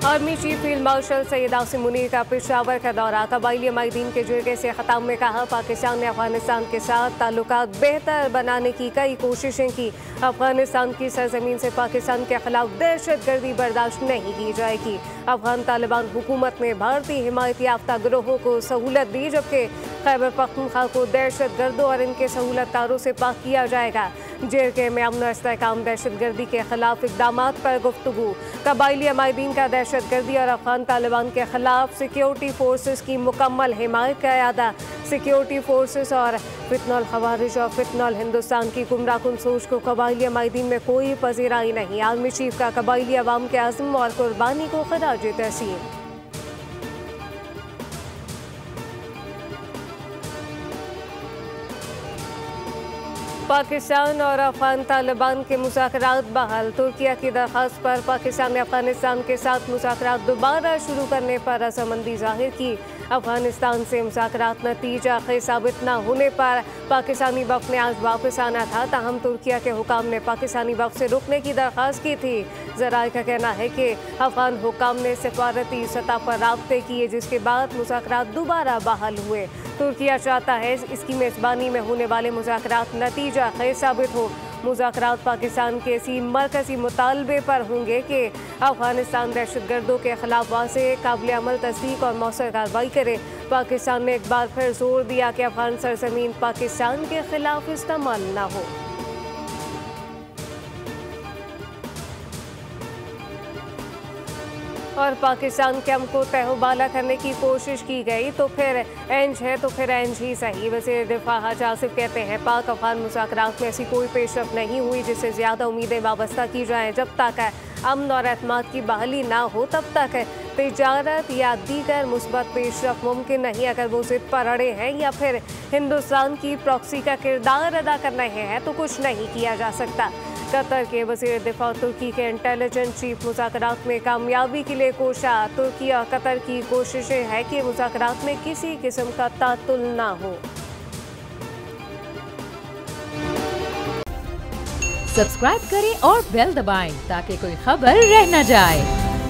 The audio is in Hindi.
Army chief field marshal Syed Asim Munir का पेशावर का दौरा। कबाइली माहिदीन के जुर्गे से खिताब में कहा, पाकिस्तान ने अफगानिस्तान के साथ ताल्लुकात बेहतर बनाने की कई कोशिशें की। अफगानिस्तान की सरजमीन से पाकिस्तान के खिलाफ दहशतगर्दी बर्दाश्त नहीं की जाएगी। अफगान तालिबान हुकूमत ने भारतीय हिमायत याफ्ता गिरोहों को सहूलत दी, जबकि खैबर पख्तूनख्वा को दहशतगर्दों और इनके सहूलतकारों से पाक किया जाएगा। JK में अमन इस्तेहकाम, दहशतगर्दी के खिलाफ इकदामात पर गुफ्तगू। कबाइली माहिदीन का दहशतगर्दी और अफगान तालिबान के खिलाफ सिक्योरिटी फोर्सेस की मुकम्मल हिमायत का इरादा। सिक्योरिटी फोर्सेस और फितनल खवारिज और फितनल हिंदुस्तान की गुमराहकुन सोच को कबाइली माहिदीन में कोई पजीराई नहीं। आर्मी चीफ का कबाइली अवाम के आज़म और कुर्बानी को खराज तहसीन। पाकिस्तान और अफगान तालिबान के मुज़ाकरात बहाल। तुर्किया की दरख्वास्त पर पाकिस्तान ने अफगानिस्तान के साथ मुज़ाकरात दोबारा शुरू करने पर रजामंदी जाहिर की। अफगानिस्तान से मुज़ाकरात नतीजा खेज साबित न होने पर पाकिस्तानी वफ़द ने आज वापस आना था, ताहम तुर्किया के हुकाम ने पाकिस्तानी वफ़द से रुकने की दरख्वास्त की थी। ज़राए का कहना है कि अफगान हुकाम ने सफारती सतह पर राब्ते किए, जिसके बाद मुज़ाकरात दोबारा बहाल हुए। तुर्किया चाहता है इसकी मेज़बानी में होने वाले मुज़ाकरात नतीजा खेज साबित हो। मुज़ाकरात पाकिस्तान के इसी मरकज़ी मुतालबे पर होंगे कि अफगानिस्तान दहशतगर्दों के खिलाफ वाज़ेह, काबिल अमल तस्दीक और मौसर कार्रवाई करे। पाकिस्तान ने एक बार फिर जोर दिया कि अफगान सरजमीन पाकिस्तान के खिलाफ इस्तेमाल न हो। और पाकिस्तान के को तहबाला करने की कोशिश की गई तो फिर एंज है तो फिर एंज ही सही। वज़ीर दिफा हाजी आसिफ कहते हैं, पाक अफगान मुज़ाकरात में ऐसी कोई पेशरफ नहीं हुई जिससे ज़्यादा उम्मीदें वाबस्ता की जाएँ। जब तक अमन और एतमाद की बहाली ना हो तब तक तिजारत या दीगर मुस्बत पेशरफ मुमकिन नहीं। अगर वो ज़िद पर अड़े हैं या फिर हिंदुस्तान की प्रॉक्सी का किरदार अदा कर रहे हैं तो कुछ नहीं किया जा सकता। कतर के वज़ीर दिफा तुर्की के इंटेलिजेंस चीफ मुज़ाकरात में कामयाबी के लिए कोशा। तुर्की और कतर की कोशिशें हैं कि मुज़ाकरात में किसी किस्म का तातुल ना हो। सब्सक्राइब करें और बेल दबाएं ताकि कोई खबर रह न जाए।